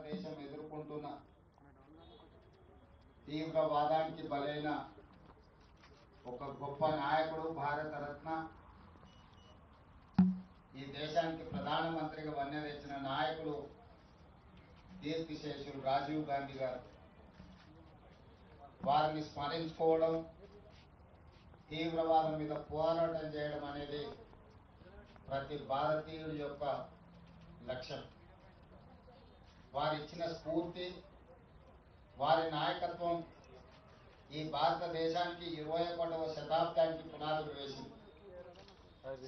భారతదేశం ఎదుర్కొంటున్న తీవ్రవాదానికి బలైన ఒక గొప్ప నాయకుడు, భారత రత్న, ఈ దేశానికి ప్రధానమంత్రిగా వన్నె తెచ్చిన నాయకుడు కీర్తిశేషులు రాజీవ్ గాంధీ గారు. వారిని స్మరించుకోవడం, తీవ్రవాదం మీద పోరాటం చేయడం అనేది ప్రతి భారతీయుడి యొక్క లక్ష్యం. వారిచ్చిన స్ఫూర్తి, వారి నాయకత్వం ఈ భారతదేశానికి 21వ శతాబ్దానికి పునాదులు వేసింది.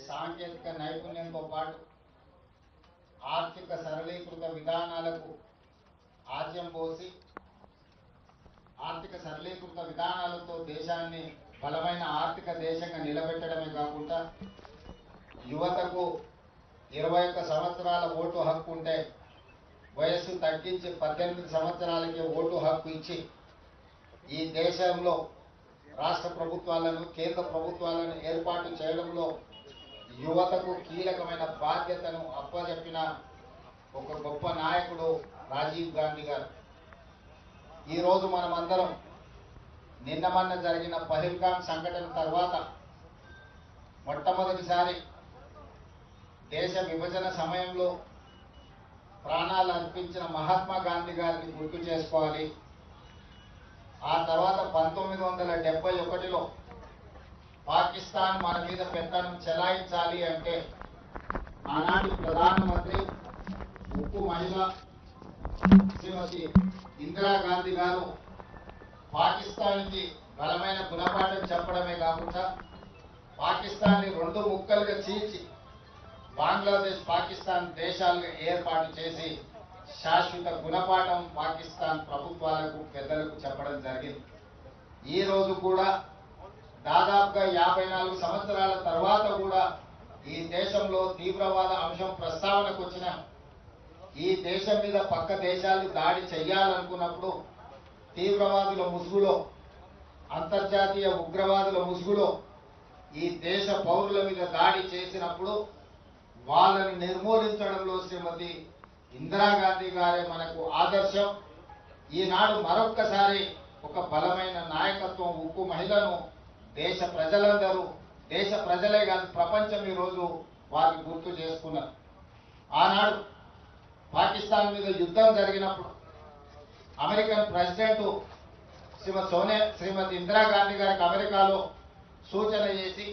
సాంకేతిక నైపుణ్యంతో పాటు ఆర్థిక సరళీకృత విధానాలకు ఆద్యం పోసి ఆర్థిక సరళీకృత విధానాలతో దేశాన్ని బలమైన ఆర్థిక దేశంగా నిలబెట్టడమే కాకుండా యువతకు 21 సంవత్సరాల ఓటు హక్కు ఉంటే వయస్సు తగ్గించి 18 సంవత్సరాలకి ఓటు హక్కు ఇచ్చి ఈ దేశంలో రాష్ట్ర ప్రభుత్వాలను, కేంద్ర ప్రభుత్వాలను ఏర్పాటు చేయడంలో యువతకు కీలకమైన బాధ్యతను అప్పచెప్పిన ఒక గొప్ప నాయకుడు రాజీవ్ గాంధీ గారు. ఈరోజు మనమందరం నిన్న మొన్న జరిగిన పహల్గామ్ సంఘటన తర్వాత మొట్టమొదటిసారి దేశ విభజన సమయంలో ప్రాణాలు అర్పించిన మహాత్మా గాంధీ గారిని గుర్తు చేసుకోవాలి. ఆ తర్వాత 1971లో పాకిస్తాన్ మన మీద పెత్తనం చెలాయించాలి అంటే ఆనాటి ప్రధానమంత్రి, ఉక్కు మహిళ శ్రీమతి ఇందిరాగాంధీ గారు పాకిస్తాన్కి బలమైన గుణపాఠం చెప్పడమే కాకుండా పాకిస్తాన్ని 2 ముక్కలుగా చీల్చి బంగ్లాదేశ్, పాకిస్తాన్ దేశాలుగా ఏర్పాటు చేసి శాశ్వత గుణపాఠం పాకిస్తాన్ ప్రభుత్వాలకు, పెద్దలకు చెప్పడం జరిగింది. ఈ రోజు కూడా దాదాపుగా 54 సంవత్సరాల తర్వాత కూడా ఈ దేశంలో తీవ్రవాద అంశం ప్రస్తావనకు వచ్చిన, ఈ దేశం మీద పక్క దేశాలు దాడి చెయ్యాలనుకున్నప్పుడు తీవ్రవాదుల ముసుగులో, అంతర్జాతీయ ఉగ్రవాదుల ముసుగులో ఈ దేశ పౌరుల మీద దాడి చేసినప్పుడు వాళ్ళని నిర్మూలించడంలో శ్రీమతి ఇందిరాగాంధీ గారే మనకు ఆదర్శం. ఈనాడు మరొక్కసారి ఒక బలమైన నాయకత్వం, ఉక్కు మహిళను దేశ ప్రజలందరూ, దేశ ప్రజలే కాదు ప్రపంచం ఈరోజు వారికి గుర్తు చేసుకున్నారు. ఆనాడు పాకిస్తాన్ మీద యుద్ధం జరిగినప్పుడు అమెరికన్ ప్రెసిడెంట్ శ్రీమతి ఇందిరాగాంధీ గారికి అమెరికాలో సూచన చేసి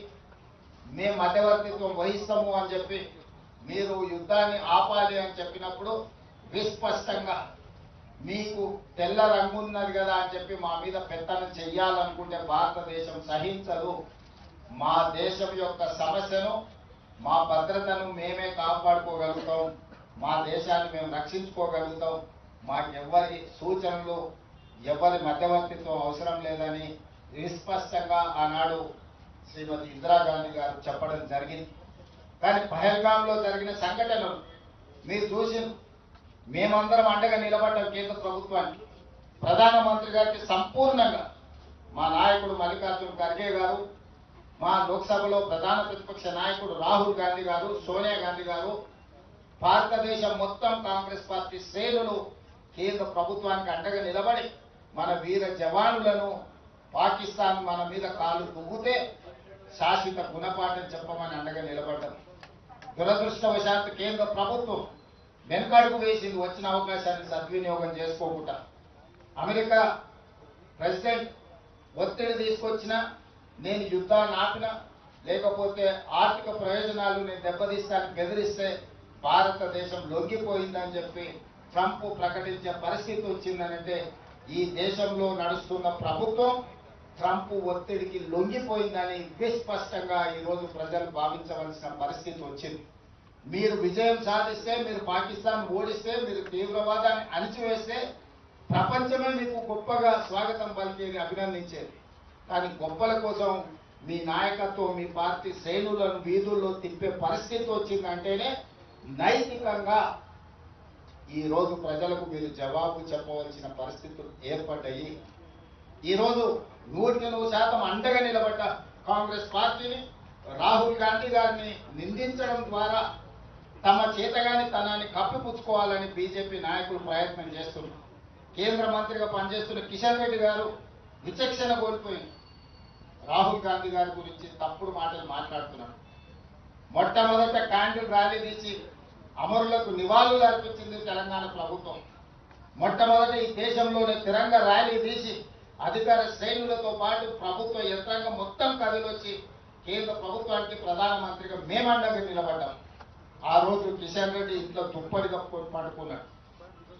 మేము మధ్యవర్తిత్వం వహిస్తాము అని చెప్పి, మీరు యుద్ధాన్ని ఆపాలి అని చెప్పినప్పుడు విస్పష్టంగా మీకు తెల్ల రంగు ఉన్నది కదా అని చెప్పి మా మీద పెత్తనం చెయ్యాలనుకుంటే భారతదేశం సహించదు, మా దేశం యొక్క సమస్యను, మా భద్రతను మేమే కాపాడుకోగలుగుతాం, మా దేశాన్ని మేము రక్షించుకోగలుగుతాం, మాకెవ్వరి సూచనలు, ఎవరి మధ్యవర్తిత్వం అవసరం లేదని విస్పష్టంగా ఆనాడు శ్రీమతి ఇందిరాగాంధీ గారు చెప్పడం జరిగింది. కానీ పహల్గామ్లో జరిగిన సంఘటనలు మీరు చూసి, మేమందరం అండగా నిలబడ్డాం కేంద్ర ప్రభుత్వానికి, ప్రధానమంత్రి గారికి సంపూర్ణంగా మా నాయకుడు మల్లికార్జున ఖర్గే గారు, మా లోక్సభలో ప్రధాన ప్రతిపక్ష నాయకుడు రాహుల్ గాంధీ గారు, సోనియా గాంధీ గారు, భారతదేశం మొత్తం కాంగ్రెస్ పార్టీ శ్రేణులు కేంద్ర ప్రభుత్వానికి అండగా నిలబడి మన వీర జవానులను, పాకిస్తాన్ మన మీద కాలు దువ్వుతే శాశ్వత గుణపాఠం చెప్పమని అండగా నిలబడ్డాం. దురదృష్టవశాత్తు కేంద్ర ప్రభుత్వం వెనుకడుగు వేసింది, వచ్చిన అవకాశాన్ని సద్వినియోగం చేసుకోకుండా. అమెరికా ప్రెసిడెంట్ ఒత్తిడి తీసుకొచ్చినా, నేను యుద్ధాన్ని ఆపినా, లేకపోతే ఆర్థిక ప్రయోజనాలు నేను దెబ్బతీస్తానికి బెదిరిస్తే భారతదేశం లొంగిపోయిందని చెప్పి ట్రంప్ ప్రకటించే పరిస్థితి వచ్చిందనంటే ఈ దేశంలో నడుస్తున్న ప్రభుత్వం ట్రంప్ ఒత్తిడికి లొంగిపోయిందని విస్పష్టంగా ఈరోజు ప్రజలు భావించవలసిన పరిస్థితి వచ్చింది. మీరు విజయం సాధిస్తే, మీరు పాకిస్తాన్ ఓడిస్తే, మీరు తీవ్రవాదాన్ని అణిచివేస్తే ప్రపంచమే మీకు గొప్పగా స్వాగతం పలికేది, అభినందించేది. కానీ గొప్పల కోసం మీ నాయకత్వం, మీ పార్టీ శ్రేణులను వీధుల్లో తిప్పే పరిస్థితి వచ్చిందంటేనే నైతికంగా ఈరోజు ప్రజలకు మీరు జవాబు చెప్పవలసిన పరిస్థితులు ఏర్పడ్డాయి. ఈరోజు 100% అండగా నిలబడ్డ కాంగ్రెస్ పార్టీని, రాహుల్ గాంధీ గారిని నిందించడం ద్వారా తమ చేతగాని తనాన్ని కప్పిపుచ్చుకోవాలని బీజేపీ నాయకులు ప్రయత్నం చేస్తున్నారు. కేంద్ర మంత్రిగా పనిచేస్తున్న కిషన్ రెడ్డి గారు విచక్షణ కోల్పోయింది. రాహుల్ గాంధీ గారి గురించి తప్పుడు మాటలు మాట్లాడుతున్నారు. మొట్టమొదట క్యాండిల్ ర్యాలీ తీసి అమరులకు నివాళులు అర్పించింది తెలంగాణ ప్రభుత్వం. మొట్టమొదట ఈ దేశంలోనే తిరంగ ర్యాలీ తీసి అధికార శ్రేణులతో పాటు ప్రభుత్వ యంత్రాంగం మొత్తం కదిలొచ్చి కేంద్ర ప్రభుత్వానికి ప్రధానమంత్రిగా మేమండగా నిలబడ్డాం. ఆ రోజు కిషన్ రెడ్డి ఇంట్లో దుప్పటి కప్పుకొని పడుకున్నాడు.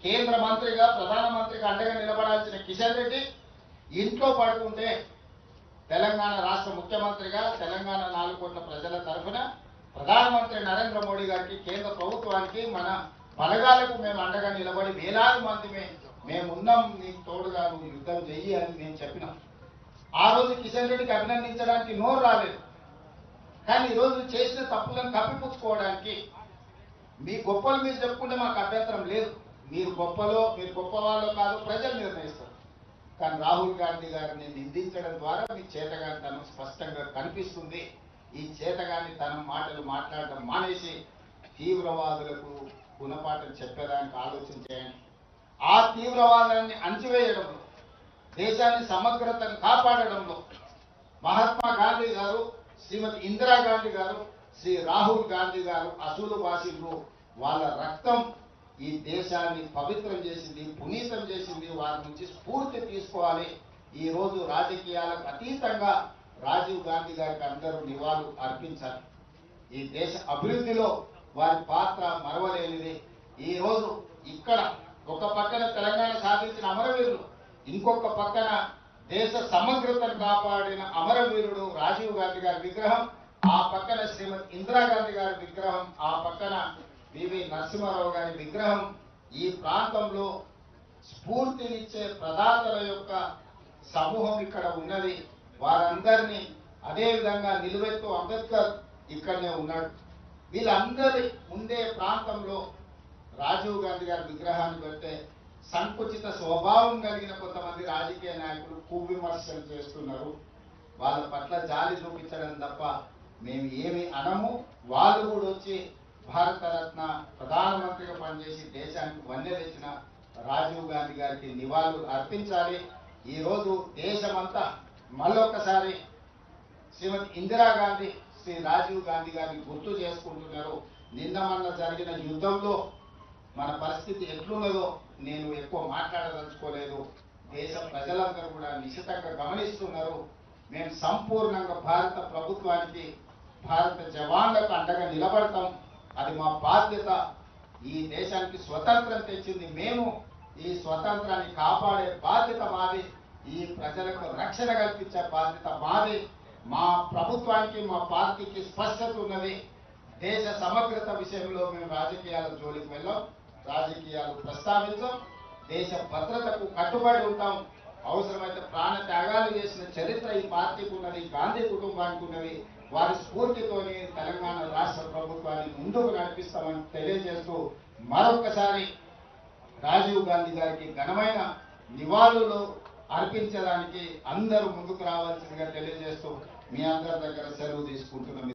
కేంద్ర మంత్రిగా ప్రధానమంత్రిగా అండగా నిలబడాల్సిన కిషన్ రెడ్డి ఇంట్లో పడుకుంటే తెలంగాణ రాష్ట్ర ముఖ్యమంత్రిగా తెలంగాణ 4 కోట్ల ప్రజల తరఫున ప్రధానమంత్రి నరేంద్ర మోడీ గారికి కేంద్ర ప్రభుత్వానికి మన బలగాలకు మేము అండగా నిలబడి వేలాది మంది మేమున్నాం, నీకు తోడుగా నువ్వు యుద్ధం చెయ్యి అని నేను చెప్పినాం. ఆ రోజు కిషన్ రెడ్డికి అభినందించడానికి నోరు రాలేదు. కానీ ఈరోజు చేసిన తప్పులను కప్పిపుచ్చుకోవడానికి మీ గొప్పలు మీరు చెప్పుకుంటే మాకు అభ్యంతరం లేదు. మీరు గొప్పవాళ్ళో కాదు ప్రజలు నిర్ణయిస్తారు. కానీ రాహుల్ గాంధీ గారిని నిందించడం ద్వారా మీ చేతగానితనం స్పష్టంగా కనిపిస్తుంది. ఈ చేతగానితనం మాటలు మాట్లాడడం మానేసి తీవ్రవాదులకు గుణపాఠం చెప్పేదానికి ఆలోచన చేయండి. ఆ తీవ్రవాదాన్ని అణచివేయడంలో, దేశాన్ని సమగ్రతను కాపాడడంలో మహాత్మా గాంధీ గారు, శ్రీమతి ఇందిరాగాంధీ గారు, శ్రీ రాహుల్ గాంధీ గారు అసూలు బాసిలు. వాళ్ళ రక్తం ఈ దేశాన్ని పవిత్రం చేసింది, పునీతం చేసింది. వారి నుంచి స్ఫూర్తి తీసుకోవాలి. ఈ రోజు రాజకీయాలకు అతీతంగా రాజీవ్ గాంధీ గారికి అందరూ నివాళులు అర్పించాలి. ఈ దేశ అభివృద్ధిలో వారి పాత్ర మరవలేనిది. ఈ రోజు ఇక్కడ ఒక పక్కన తెలంగాణ సాధించిన అమరవీరులు, ఇంకొక పక్కన దేశ సమగ్రతను కాపాడిన అమరవీరుడు రాజీవ్ గాంధీ గారి విగ్రహం, ఆ పక్కన శ్రీమతి ఇందిరాగాంధీ గారి విగ్రహం, ఆ పక్కన పివి నరసింహారావు గారి విగ్రహం. ఈ ప్రాంతంలో స్ఫూర్తినిచ్చే ప్రదాతల యొక్క సమూహం ఇక్కడ ఉన్నది. వారందరినీ అదేవిధంగా నిలువెత్తు అంబేద్కర్ ఇక్కడనే ఉన్నాడు. వీళ్ళందరి ఉండే ప్రాంతంలో రాజీవ్ గాంధీ గారి విగ్రహాన్ని పెడితే సంకుచిత స్వభావం కలిగిన కొంతమంది రాజకీయ నాయకులు కువిమర్శలు చేస్తున్నారు. వాళ్ళ పట్ల జాలి చూపించడం తప్ప మేము ఏమి అనము. వాళ్ళు కూడా వచ్చి భారతరత్న ప్రధానమంత్రిగా పనిచేసి దేశానికి వన్నె తెచ్చిన రాజీవ్ గాంధీ గారికి నివాళులు అర్పించాలి. ఈ రోజు దేశమంతా మళ్ళొక్కసారి శ్రీమతి ఇందిరాగాంధీ, శ్రీ రాజీవ్ గాంధీ గారిని గుర్తు చేసుకుంటున్నారు. నిన్న మొన్న జరిగిన యుద్ధంలో మన పరిస్థితి ఎట్లున్నదో నేను ఎక్కువ మాట్లాడదలుచుకోలేదు. దేశ ప్రజలందరూ కూడా నిశితంగా గమనిస్తున్నారు. మేము సంపూర్ణంగా భారత ప్రభుత్వానికి, భారత జవాన్లకు అండగా నిలబడతాం. అది మా బాధ్యత. ఈ దేశానికి స్వతంత్రం తెచ్చింది మేము. ఈ స్వతంత్రాన్ని కాపాడే బాధ్యత మాది. ఈ ప్రజలకు రక్షణ కల్పించే బాధ్యత మాది. మా ప్రభుత్వానికి, మా పార్టీకి స్పష్టత ఉన్నది. దేశ సమగ్రత విషయంలో మేము రాజకీయాల జోలికి వెళ్ళాం, రాజకీయాలు ప్రస్తావించాం. దేశ భద్రతకు కట్టుబడి ఉంటాం. అవసరమైతే ప్రాణ త్యాగాలు చేసిన చరిత్ర ఈ పార్టీకి ఉన్నది, గాంధీ కుటుంబానికి ఉన్నది. వారి స్ఫూర్తితోని తెలంగాణ రాష్ట్ర ప్రభుత్వాన్ని ముందుకు నడిపిస్తామని తెలియజేస్తూ మరొకసారి రాజీవ్ గాంధీ గారికి ఘనమైన నివాళులు అర్పించడానికి అందరూ ముందుకు రావాల్సిందిగా తెలియజేస్తూ మీ అందరి దగ్గర సెలవు తీసుకుంటున్నాం.